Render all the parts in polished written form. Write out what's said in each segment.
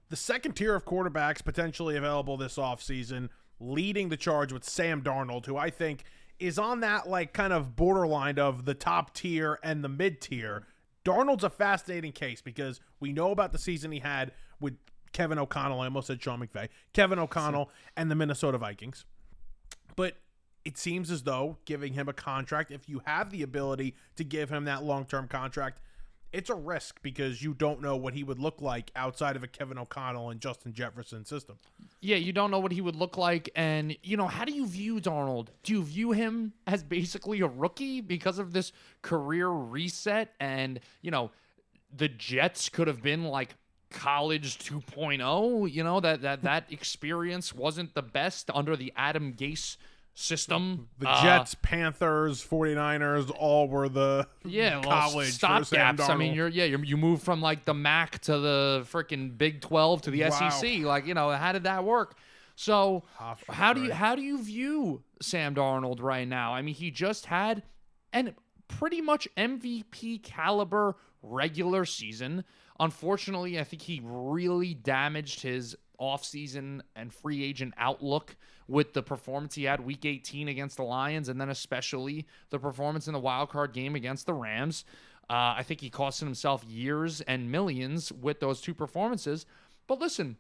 The second tier of quarterbacks potentially available this offseason, leading the charge with Sam Darnold, who I think is on that like kind of borderline of the top tier and the mid tier. Darnold's a fascinating case because we know about the season he had with Kevin O'Connell. I almost said Sean McVay. Kevin O'Connell and the Minnesota Vikings. But it seems as though giving him a contract, if you have the ability to give him that long-term contract, it's a risk because you don't know what he would look like outside of a Kevin O'Connell and Justin Jefferson system. Yeah, you don't know what he would look like. And, how do you view Darnold? Do you view him as basically a rookie because of this career reset? And, the Jets could have been like college 2.0, that experience wasn't the best under the Adam Gase system. The Jets, Panthers, 49ers, all were the college stopgaps. I mean, you move from like the MAC to the freaking Big 12 to the SEC. Like, how did that work? So how do you view Sam Darnold right now? I mean, he just had an pretty much MVP caliber regular season. Unfortunately, I think he really damaged his offseason and free agent outlook with the performance he had week 18 against the Lions, and then especially the performance in the wild card game against the Rams. I think he cost himself years and millions with those two performances. But listen,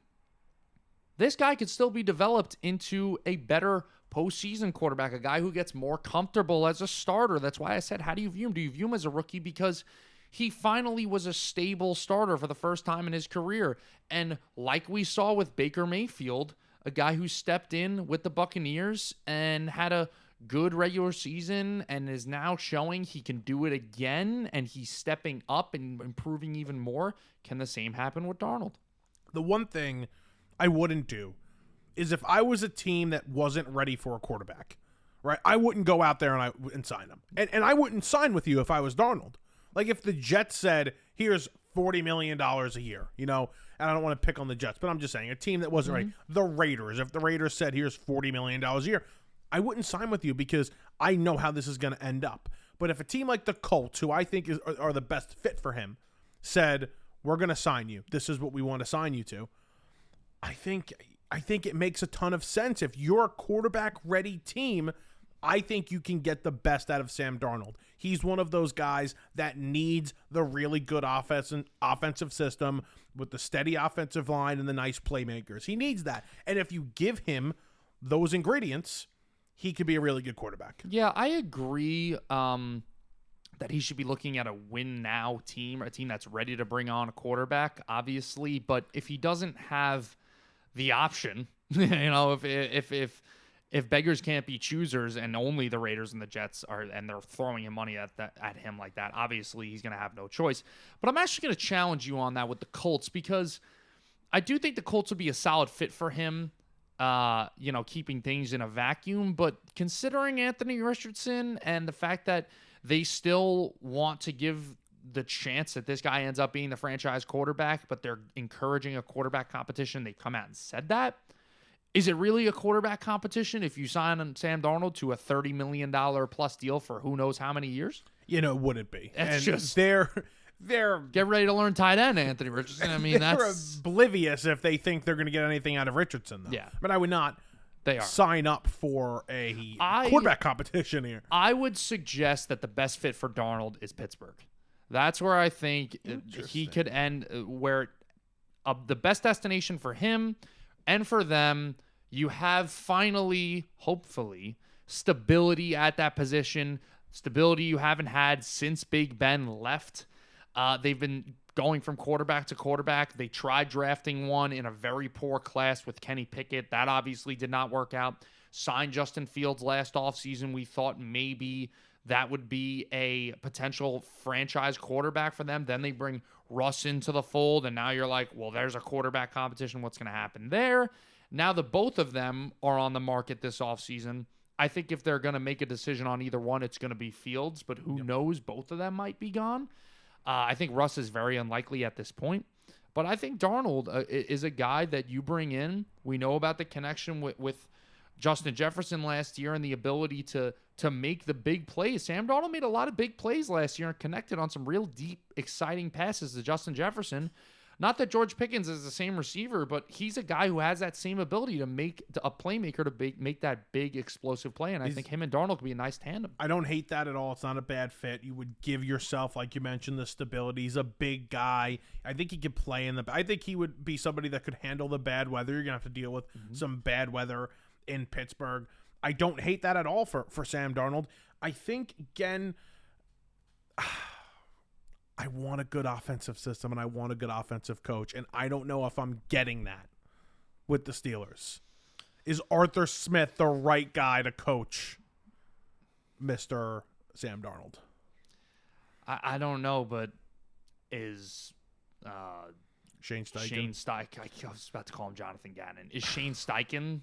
this guy could still be developed into a better postseason quarterback, a guy who gets more comfortable as a starter. That's why I said, how do you view him? Do you view him as a rookie? Because he finally was a stable starter for the first time in his career. And like we saw with Baker Mayfield, a guy who stepped in with the Buccaneers and had a good regular season and is now showing he can do it again, and he's stepping up and improving even more. Can the same happen with Darnold? The one thing I wouldn't do is if I was a team that wasn't ready for a quarterback, right? I wouldn't go out there and sign him. And I wouldn't sign with you if I was Darnold. Like if the Jets said, here's $40 million a year, and I don't want to pick on the Jets, but I'm just saying a team that wasn't ready. The Raiders, if the Raiders said, here's $40 million a year, I wouldn't sign with you because I know how this is going to end up. But if a team like the Colts, who I think are the best fit for him, said, we're going to sign you, this is what we want to sign you to, I think it makes a ton of sense. If you're a quarterback-ready team, I think you can get the best out of Sam Darnold. He's one of those guys that needs the really good offensive system with the steady offensive line and the nice playmakers. He needs that. And if you give him those ingredients, he could be a really good quarterback. Yeah, I agree that he should be looking at a win-now team, or a team that's ready to bring on a quarterback, obviously. But if he doesn't have the option, if beggars can't be choosers and only the Raiders and the Jets and they're throwing him money at him like that, obviously he's going to have no choice. But I'm actually going to challenge you on that with the Colts, because I do think the Colts would be a solid fit for him, keeping things in a vacuum. But considering Anthony Richardson and the fact that they still want to give the chance that this guy ends up being the franchise quarterback, but they're encouraging a quarterback competition, they come out and said that. Is it really a quarterback competition if you sign Sam Darnold to a $30 million plus deal for who knows how many years? Would it be? That's just they're get ready to learn tight end, Anthony Richardson. I mean, they're that's oblivious if they think they're going to get anything out of Richardson, though. Yeah, but I would not. They are. Sign up for a quarterback competition here. I would suggest that the best fit for Darnold is Pittsburgh. That's where I think he could end, where the best destination for him and for them. You have finally, hopefully, stability at that position, stability you haven't had since Big Ben left. They've been going from quarterback to quarterback. They tried drafting one in a very poor class with Kenny Pickett. That obviously did not work out. Signed Justin Fields last offseason. We thought maybe that would be a potential franchise quarterback for them. Then they bring Russ into the fold, and now you're like, well, there's a quarterback competition. What's going to happen there? Now that both of them are on the market this offseason, I think if they're going to make a decision on either one, it's going to be Fields, but who knows? Both of them might be gone. I think Russ is very unlikely at this point, but I think Darnold is a guy that you bring in. We know about the connection with Justin Jefferson last year and the ability to make the big plays. Sam Darnold made a lot of big plays last year and connected on some real deep, exciting passes to Justin Jefferson. Not that George Pickens is the same receiver, but he's a guy who has that same ability to make a playmaker to make that big explosive play. And I think him and Darnold could be a nice tandem. I don't hate that at all. It's not a bad fit. You would give yourself, like you mentioned, the stability. He's a big guy. I think he could play I think he would be somebody that could handle the bad weather. You're going to have to deal with some bad weather in Pittsburgh. I don't hate that at all for Sam Darnold. I think, again, I want a good offensive system and I want a good offensive coach, and I don't know if I'm getting that with the Steelers. Is Arthur Smith the right guy to coach Mr. Sam Darnold? I don't know, but is Shane Steichen? Shane Steichen. I was about to call him Jonathan Gannon. Is Shane Steichen?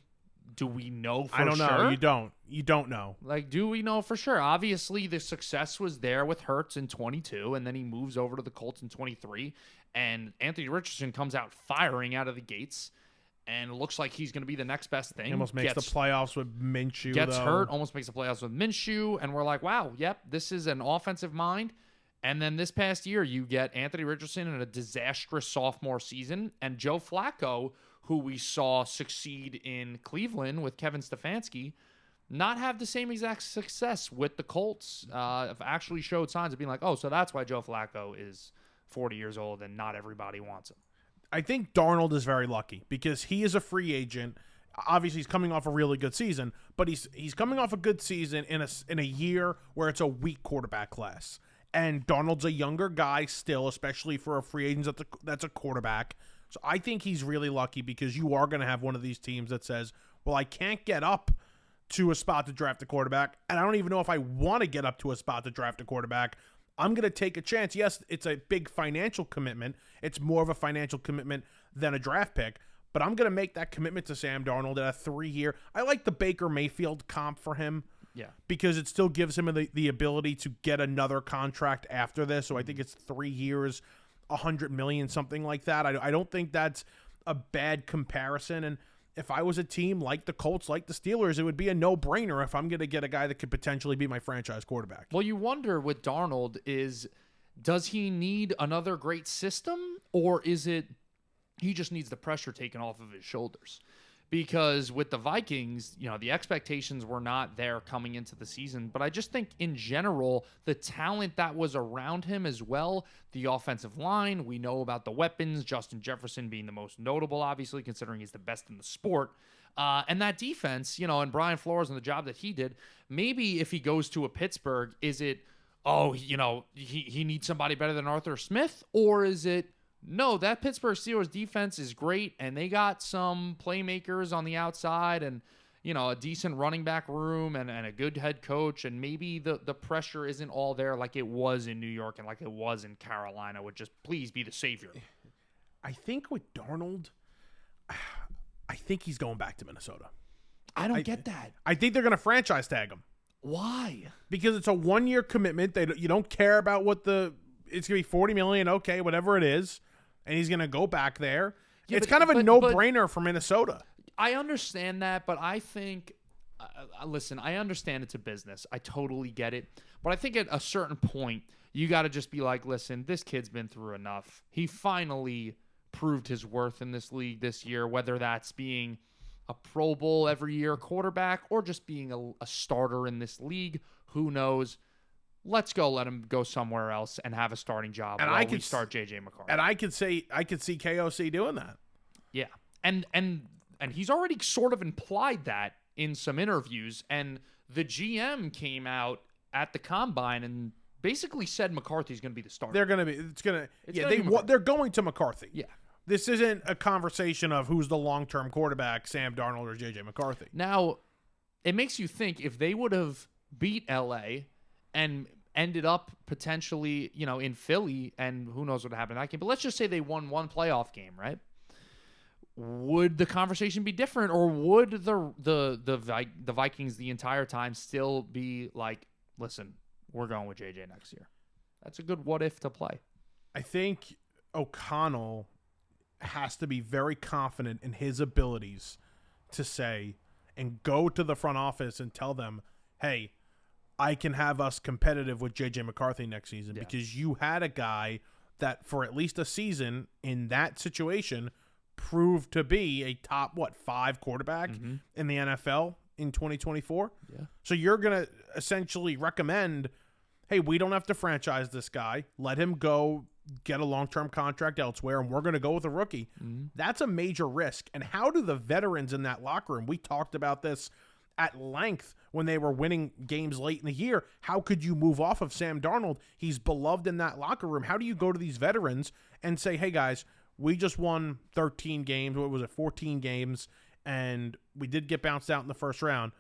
Do we know for sure? I don't know. You don't. You don't know. Like, do we know for sure? Obviously, the success was there with Hurts in 22, and then he moves over to the Colts in 23, and Anthony Richardson comes out firing out of the gates, and it looks like he's going to be the next best thing. He almost makes the playoffs with Minshew, Gets hurt, almost makes the playoffs with Minshew, and we're like, wow, yep, this is an offensive mind. And then this past year, you get Anthony Richardson in a disastrous sophomore season, and Joe Flacco, who we saw succeed in Cleveland with Kevin Stefanski, not have the same exact success with the Colts. Have actually showed signs of being like, oh, so that's why Joe Flacco is 40 years old and not everybody wants him. I think Darnold is very lucky because he is a free agent. Obviously, he's coming off a really good season, but he's coming off a good season in a year where it's a weak quarterback class. And Darnold's a younger guy still, especially for a free agent that's a quarterback. So I think he's really lucky because you are going to have one of these teams that says, well, I can't get up to a spot to draft a quarterback, and I don't even know if I want to get up to a spot to draft a quarterback. I'm going to take a chance. Yes, it's a big financial commitment. It's more of a financial commitment than a draft pick, but I'm going to make that commitment to Sam Darnold at a 3-year. I like the Baker Mayfield comp for him. Yeah. Because it still gives him the ability to get another contract after this. So I think it's 3 years, $100 million, something like that. I don't think that's a bad comparison. And if I was a team like the Colts, like the Steelers, it would be a no-brainer if I'm going to get a guy that could potentially be my franchise quarterback. Well, you wonder with Darnold does he need another great system, or is it he just needs the pressure taken off of his shoulders? Because with the Vikings, the expectations were not there coming into the season. But I just think in general, the talent that was around him as well, the offensive line, we know about the weapons, Justin Jefferson being the most notable, obviously, considering he's the best in the sport. And that defense, and Brian Flores and the job that he did, maybe if he goes to a Pittsburgh, is it, he needs somebody better than Arthur Smith? Or is it, no, that Pittsburgh Steelers defense is great, and they got some playmakers on the outside and, a decent running back room and a good head coach, and maybe the pressure isn't all there like it was in New York and like it was in Carolina, would just please be the savior. I think with Darnold, I think he's going back to Minnesota. I don't get that. I think they're going to franchise tag him. Why? Because it's a 1-year commitment. You don't care about it's going to be $40 million, okay, whatever it is. And he's going to go back there. Yeah, it's kind of a no-brainer for Minnesota. I understand that, but I think, listen, I understand it's a business. I totally get it. But I think at a certain point, you got to just be like, listen, this kid's been through enough. He finally proved his worth in this league this year, whether that's being a Pro Bowl every year quarterback or just being a starter in this league. Who knows? Let's go let him go somewhere else and have a starting job while we start J.J. McCarthy. And I could see KOC doing that. Yeah. And he's already sort of implied that in some interviews. And the GM came out at the Combine and basically said McCarthy's going to be the starter. They're going to be they're going to McCarthy. Yeah. This isn't a conversation of who's the long-term quarterback, Sam Darnold or J.J. McCarthy. Now, it makes you think if they would have beat L.A. and ended up potentially, in Philly, and who knows what happened in that game. But let's just say they won one playoff game, right? Would the conversation be different, or would the Vikings the entire time still be like, listen, we're going with JJ next year? That's a good what if to play. I think O'Connell has to be very confident in his abilities to say and go to the front office and tell them, hey, I can have us competitive with J.J. McCarthy next season because you had a guy that for at least a season in that situation proved to be a top 5 quarterback in the NFL in 2024. Yeah. So you're going to essentially recommend, hey, we don't have to franchise this guy. Let him go get a long-term contract elsewhere, and we're going to go with a rookie. That's a major risk. And how do the veterans in that locker room, we talked about this at length when they were winning games late in the year, how could you move off of Sam Darnold? He's beloved in that locker room. How do you go to these veterans and say, hey, guys, we just won 13 games, what was it, 14 games, and we did get bounced out in the first round.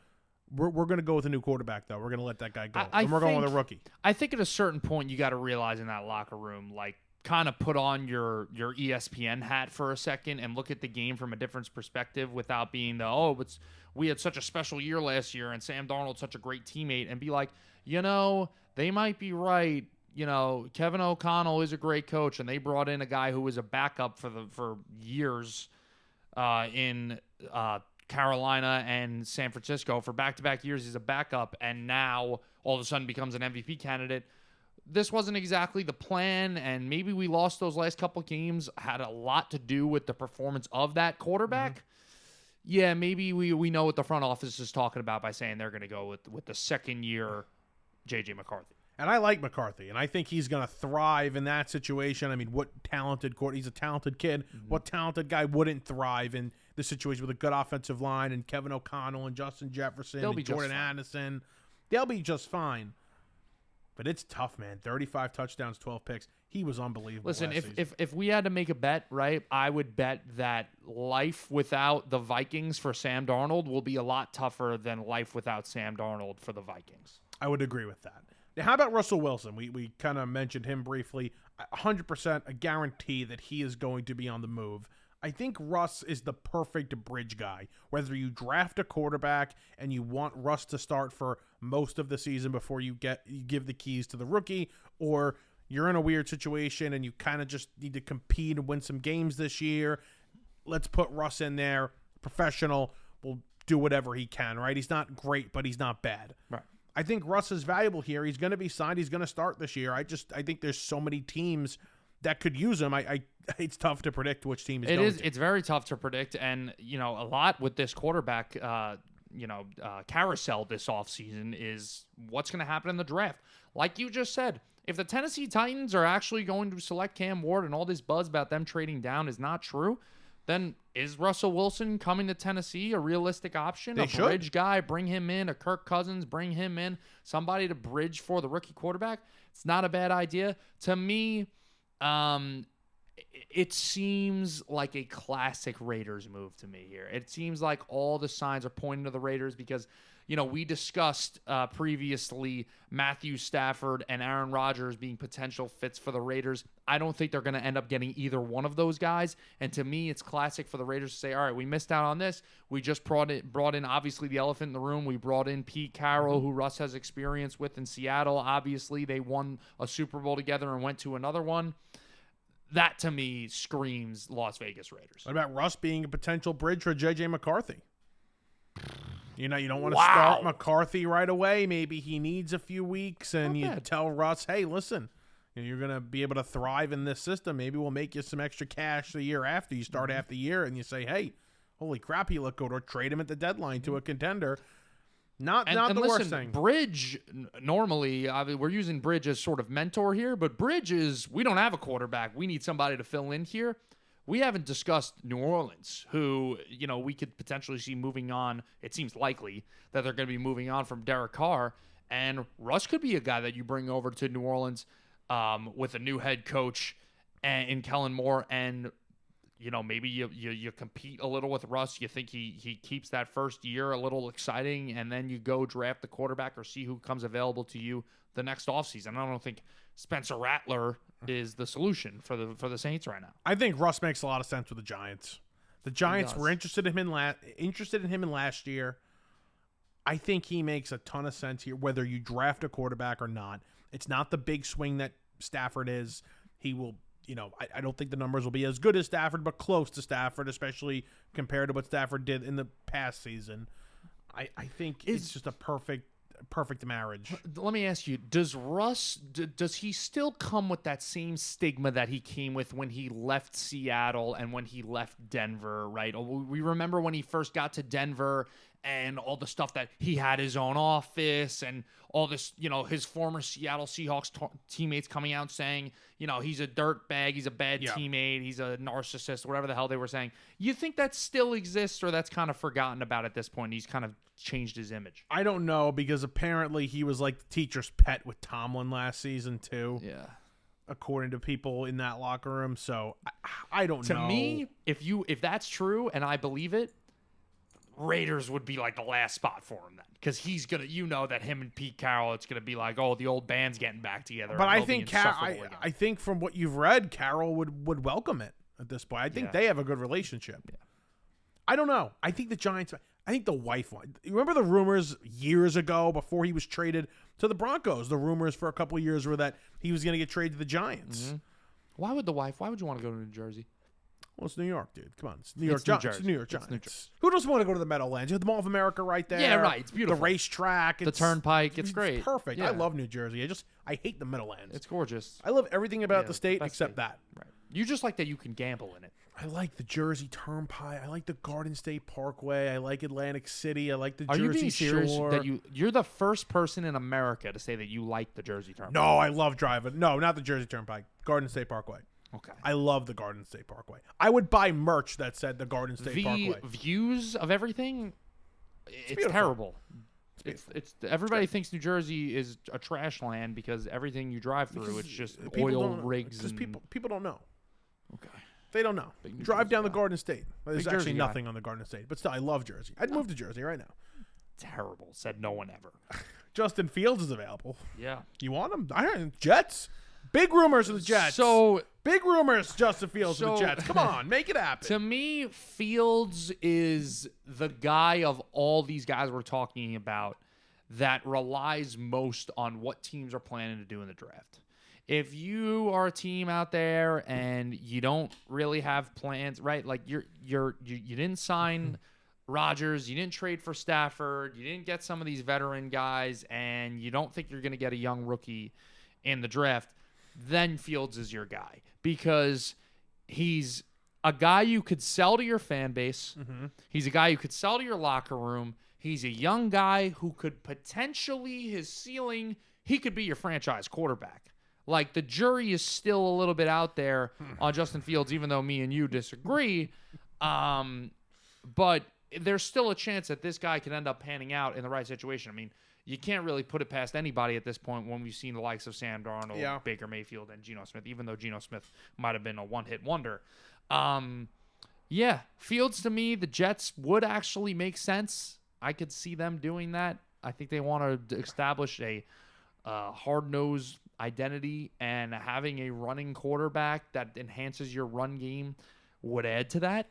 We're going to go with a new quarterback, though. We're going to let that guy go. And we're going with a rookie. I think at a certain point you got to realize in that locker room, like, kind of put on your ESPN hat for a second and look at the game from a different perspective without being we had such a special year last year and Sam Darnold's such a great teammate, and be like, they might be right. Kevin O'Connell is a great coach, and they brought in a guy who was a backup for years in Carolina and San Francisco. For back-to-back years, he's a backup, and now all of a sudden becomes an MVP candidate. This wasn't exactly the plan, and maybe we lost those last couple games. Had a lot to do with the performance of that quarterback. Yeah, maybe we know what the front office is talking about by saying they're going to go with the second-year J.J. McCarthy. And I like McCarthy, and I think he's going to thrive in that situation. I mean, what talented he's a talented kid. What talented guy wouldn't thrive in the situation with a good offensive line and Kevin O'Connell and Justin Jefferson and Jordan Addison? They'll be just fine. But it's tough, man. 35 touchdowns, 12 picks. He was unbelievable. Listen, if we had to make a bet, right, I would bet that life without the Vikings for Sam Darnold will be a lot tougher than life without Sam Darnold for the Vikings. I would agree with that. Now, how about Russell Wilson? We kind of mentioned him briefly. 100% a guarantee that he is going to be on the move. I think Russ is the perfect bridge guy. Whether you draft a quarterback and you want Russ to start for most of the season before you give the keys to the rookie, or you're in a weird situation and you kind of just need to compete and win some games this year, let's put Russ in there. Professional, will do whatever he can, right? He's not great, but he's not bad. Right. I think Russ is valuable here. He's going to be signed. He's going to start this year. I think there's so many teams that could use him. It's tough to predict which team is going to. It's very tough to predict, and a lot with this quarterback carousel this offseason is what's going to happen in the draft. Like you just said, if the Tennessee Titans are actually going to select Cam Ward and all this buzz about them trading down is not true, then is Russell Wilson coming to Tennessee a realistic option? They should. Bridge guy, bring him in. A Kirk Cousins, bring him in. Somebody to bridge for the rookie quarterback. It's not a bad idea. To me, it seems like a classic Raiders move to me here. It seems like all the signs are pointing to the Raiders because, we discussed previously Matthew Stafford and Aaron Rodgers being potential fits for the Raiders. I don't think they're going to end up getting either one of those guys. And to me, it's classic for the Raiders to say, all right, we missed out on this. We just brought in, obviously, the elephant in the room. We brought in Pete Carroll, who Russ has experience with in Seattle. Obviously, they won a Super Bowl together and went to another one. That, to me, screams Las Vegas Raiders. What about Russ being a potential bridge for J.J. McCarthy? You don't want to start McCarthy right away. Maybe he needs a few weeks, and you tell Russ, hey, listen, you're going to be able to thrive in this system. Maybe we'll make you some extra cash the year after. You start half the year, and you say, hey, holy crap, he looked good, or trade him at the deadline to a contender. Not the worst thing. Bridge, normally, we're using Bridge as sort of mentor here, but Bridge is, we don't have a quarterback. We need somebody to fill in here. We haven't discussed New Orleans, who, we could potentially see moving on. It seems likely that they're going to be moving on from Derek Carr. And Russ could be a guy that you bring over to New Orleans with a new head coach in Kellen Moore. And, maybe you compete a little with Russ. You think he keeps that first year a little exciting, and then you go draft the quarterback or see who comes available to you the next offseason. I don't think Spencer Rattler is the solution for the Saints right now. I think Russ makes a lot of sense with the Giants. The Giants were interested in him in last year. I think he makes a ton of sense here, whether you draft a quarterback or not. It's not the big swing that Stafford is. He will, I don't think the numbers will be as good as Stafford, but close to Stafford, especially compared to what Stafford did in the past season. I think it's just a perfect perfect marriage. Let me ask you, does Russ, does he still come with that same stigma that he came with when he left Seattle and when he left Denver, right? We remember when he first got to Denver and all the stuff that he had his own office and all this, his former Seattle Seahawks teammates coming out saying, he's a dirtbag, he's a bad teammate, he's a narcissist, whatever the hell they were saying. You think that still exists or that's kind of forgotten about at this point? He's kind of changed his image. I don't know, because apparently he was like the teacher's pet with Tomlin last season too. Yeah. According to people in that locker room. So I don't know. To me, if that's true and I believe it, Raiders would be like the last spot for him then, because he's gonna, that him and Pete Carroll, it's gonna be like, oh, the old band's getting back together. But I think I think from what you've read, Carroll would welcome it at this point. I think they have a good relationship. Yeah. I don't know. I think the Giants. I think the wife. You remember the rumors years ago before he was traded to the Broncos? The rumors for a couple of years were that he was going to get traded to the Giants. Mm-hmm. Why would you want to go to New Jersey? Well, it's New York, dude. Come on. It's New York Giants. It's New York Giants. New Jersey. Who doesn't want to go to the Meadowlands? You have the Mall of America right there. Yeah, right. It's beautiful. The racetrack. The turnpike. It's great. It's perfect. Yeah. I love New Jersey. I hate the Meadowlands. It's gorgeous. I love everything about the state except that. Right. You just like that you can gamble in it. I like the Jersey Turnpike. I like the Garden State Parkway. I like Atlantic City. I like the Are Jersey you being serious Shore. that you're the first person in America to say that you like the Jersey Turnpike? No, I love driving. No, not the Jersey Turnpike. Garden State Parkway. Okay. I love the Garden State Parkway. I would buy merch that said the Garden State Parkway. The views of everything, it's terrible. It's everybody thinks New Jersey is a trash land because everything you drive through, it's just oil rigs. Because people don't know. Okay. They don't know. Drive down the Garden State. There's actually nothing on the Garden State. But still, I love Jersey. I'd move to Jersey right now. Terrible. Said no one ever. Justin Fields is available. Yeah. You want him? I heard Jets. Big rumors of the Jets. Big rumors, Justin Fields of the Jets. Come on, make it happen. To me, Fields is the guy of all these guys we're talking about that relies most on what teams are planning to do in the draft. If you are a team out there and you don't really have plans, right? Like you didn't sign Rodgers, you didn't trade for Stafford, you didn't get some of these veteran guys, and you don't think you're going to get a young rookie in the draft, then Fields is your guy because he's a guy you could sell to your fan base. Mm-hmm. He's a guy you could sell to your locker room. He's a young guy who could potentially, his ceiling, he could be your franchise quarterback. Like, the jury is still a little bit out there on Justin Fields, even though me and you disagree. But there's still a chance that this guy could end up panning out in the right situation. I mean, you can't really put it past anybody at this point when we've seen the likes of Sam Darnold, Baker Mayfield, and Geno Smith, even though Geno Smith might have been a one-hit wonder. Fields, to me, the Jets would actually make sense. I could see them doing that. I think they want to establish a hard-nosed identity, and having a running quarterback that enhances your run game would add to that.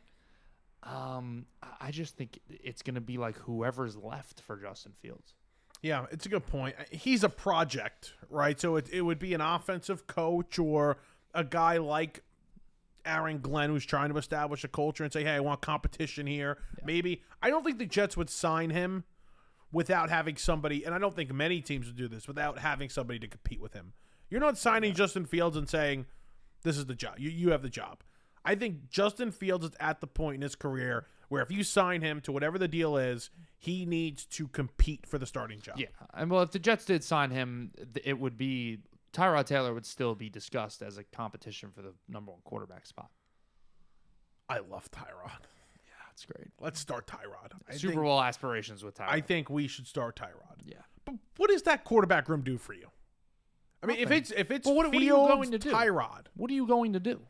I just think it's going to be like whoever's left for Justin Fields. Yeah, it's a good point. He's a project, right? So it would be an offensive coach or a guy like Aaron Glenn who's trying to establish a culture and say, hey, I want competition here. Yeah. Maybe. I don't think the Jets would sign him without having somebody, and I don't think many teams would do this, without having somebody to compete with him. You're not signing Justin Fields and saying, this is the job. You have the job. I think Justin Fields is at the point in his career where if you sign him to whatever the deal is, he needs to compete for the starting job. Yeah. And well, if the Jets did sign him, it would be Tyrod Taylor would still be discussed as a competition for the number one quarterback spot. I love Tyrod. Yeah, that's great. Let's start Tyrod. Super Bowl aspirations with Tyrod. I think we should start Tyrod. Yeah. But what does that quarterback room do for you? I mean, if it's what are you going to do? Tyrod. What are you going to do?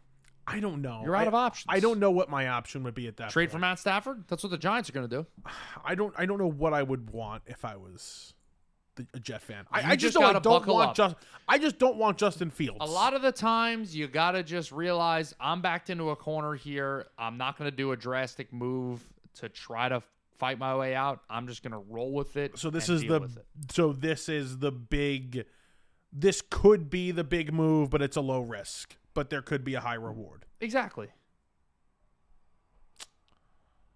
I don't know. You're out of options. I don't know what my option would be at that Trade point. for Matt Stafford? That's what the Giants are going to do. I don't know what I would want if I was a Jet fan. I just don't want Justin Fields. A lot of the times you got to just realize I'm backed into a corner here. I'm not going to do a drastic move to try to fight my way out. I'm just going to roll with it. So this is this could be the big move, but it's a low risk. But there could be a high reward. Exactly.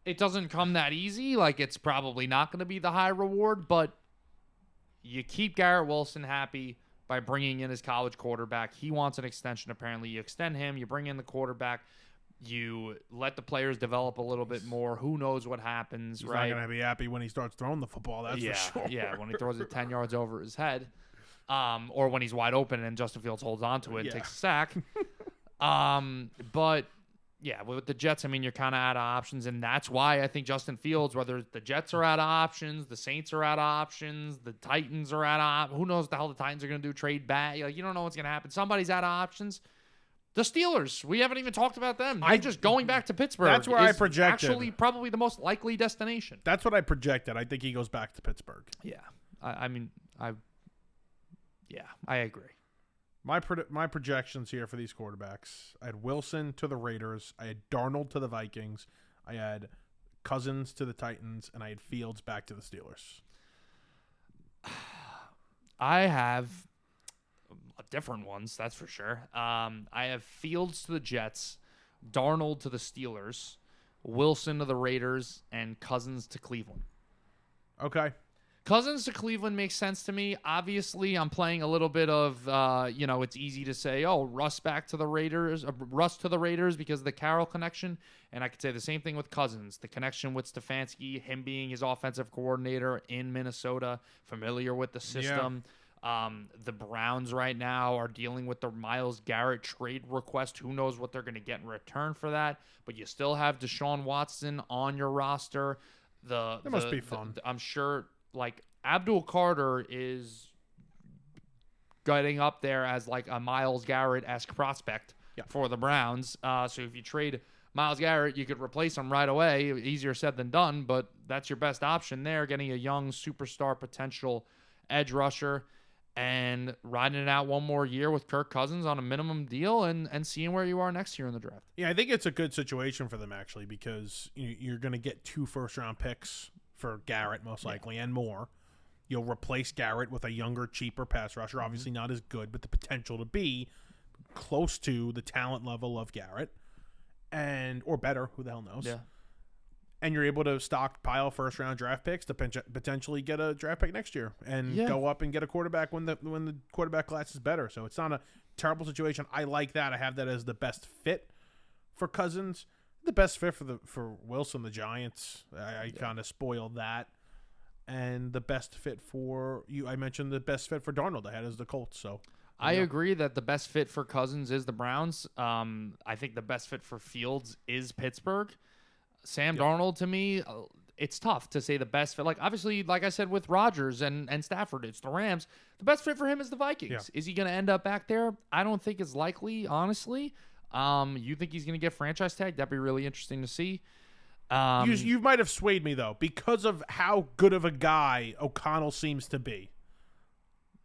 It doesn't come that easy. Like, it's probably not going to be the high reward, but You keep Garrett Wilson happy by bringing in his college quarterback. He wants an extension, apparently. You extend him. You bring in the quarterback. You let the players develop a little bit more. Who knows what happens, He's right? not going to be happy when he starts throwing the football, that's for sure. Yeah, when he throws it 10 yards over his head. Or when he's wide open and Justin Fields holds on to it and takes a sack. But, yeah, with the Jets, I mean, you're kind of out of options, and that's why I think Justin Fields, whether the Jets are out of options, the Saints are out of options, the Titans are out of options, who knows what the hell the Titans are going to do, trade back. Like, you don't know what's going to happen. Somebody's out of options. The Steelers, we haven't even talked about them. I'm just going back to Pittsburgh. That's where I projected. Actually, probably the most likely destination. That's what I projected. I think he goes back to Pittsburgh. Yeah, I agree. My projections here for these quarterbacks: I had Wilson to the Raiders, I had Darnold to the Vikings, I had Cousins to the Titans, and I had Fields back to the Steelers. I have different ones, that's for sure. I have Fields to the Jets, Darnold to the Steelers, Wilson to the Raiders, and Cousins to Cleveland. Okay. Cousins to Cleveland makes sense to me. Obviously, I'm playing a little bit of, it's easy to say, Russ back to the Raiders, Russ to the Raiders because of the Carroll connection. And I could say the same thing with Cousins. The connection with Stefanski, him being his offensive coordinator in Minnesota, familiar with the system. Yeah. The Browns right now are dealing with the Myles Garrett trade request. Who knows what they're going to get in return for that? But you still have Deshaun Watson on your roster. That must be fun. I'm sure, like, Abdul Carter is getting up there as like a Myles Garrett-esque prospect for the Browns. So if you trade Myles Garrett, you could replace him right away. Easier said than done, but that's your best option there, getting a young superstar potential edge rusher and riding it out one more year with Kirk Cousins on a minimum deal and seeing where you are next year in the draft. Yeah, I think it's a good situation for them, actually, because you're going to get 2 first-round picks for Garrett, most likely, and more. You'll replace Garrett with a younger, cheaper pass rusher, obviously not as good, but the potential to be close to the talent level of Garrett, or better, who the hell knows. Yeah. And you're able to stockpile first-round draft picks to potentially get a draft pick next year and go up and get a quarterback when the quarterback class is better. So it's not a terrible situation. I like that. I have that as the best fit for Cousins. The best fit for Wilson, the Giants. I kind of spoiled that. And the best fit for you, I mentioned the best fit for Darnold I had as the Colts. So I agree that the best fit for Cousins is the Browns. I think the best fit for Fields is Pittsburgh. Sam Darnold, to me, it's tough to say the best fit. Like, obviously, like I said with Rodgers and Stafford, it's the Rams. The best fit for him is the Vikings. Yeah. Is he going to end up back there? I don't think it's likely, honestly. You think he's going to get franchise tag? That'd be really interesting to see. You might have swayed me, though, because of how good of a guy O'Connell seems to be.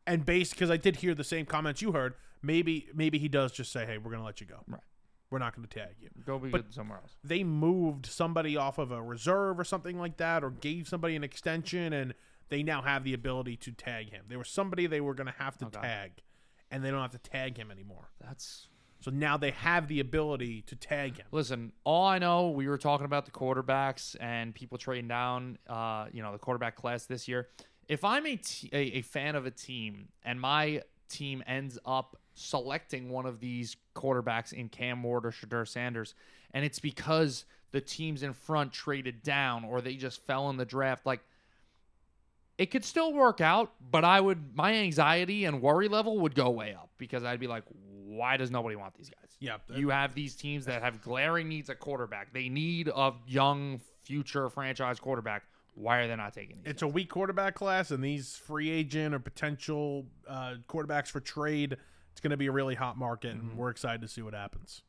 And because I did hear the same comments you heard, maybe he does just say, hey, we're going to let you go. Right. We're not going to tag you. Go be good somewhere else. They moved somebody off of a reserve or something like that, or gave somebody an extension, and they now have the ability to tag him. There was somebody they were going to have to tag, and they don't have to tag him anymore. So now they have the ability to tag him. Listen, all I know, we were talking about the quarterbacks and people trading down, the quarterback class this year. If I'm a fan of a team and my team ends up selecting one of these quarterbacks in Cam Ward or Shedeur Sanders, and it's because the teams in front traded down or they just fell in the draft, like, it could still work out, but my anxiety and worry level would go way up because I'd be like, why does nobody want these guys? Yeah. You have these teams that have glaring needs at quarterback. They need a young future franchise quarterback. Why are they not taking these It's guys? A weak quarterback class, and these free agent or potential quarterbacks for trade, it's going to be a really hot market, and we're excited to see what happens.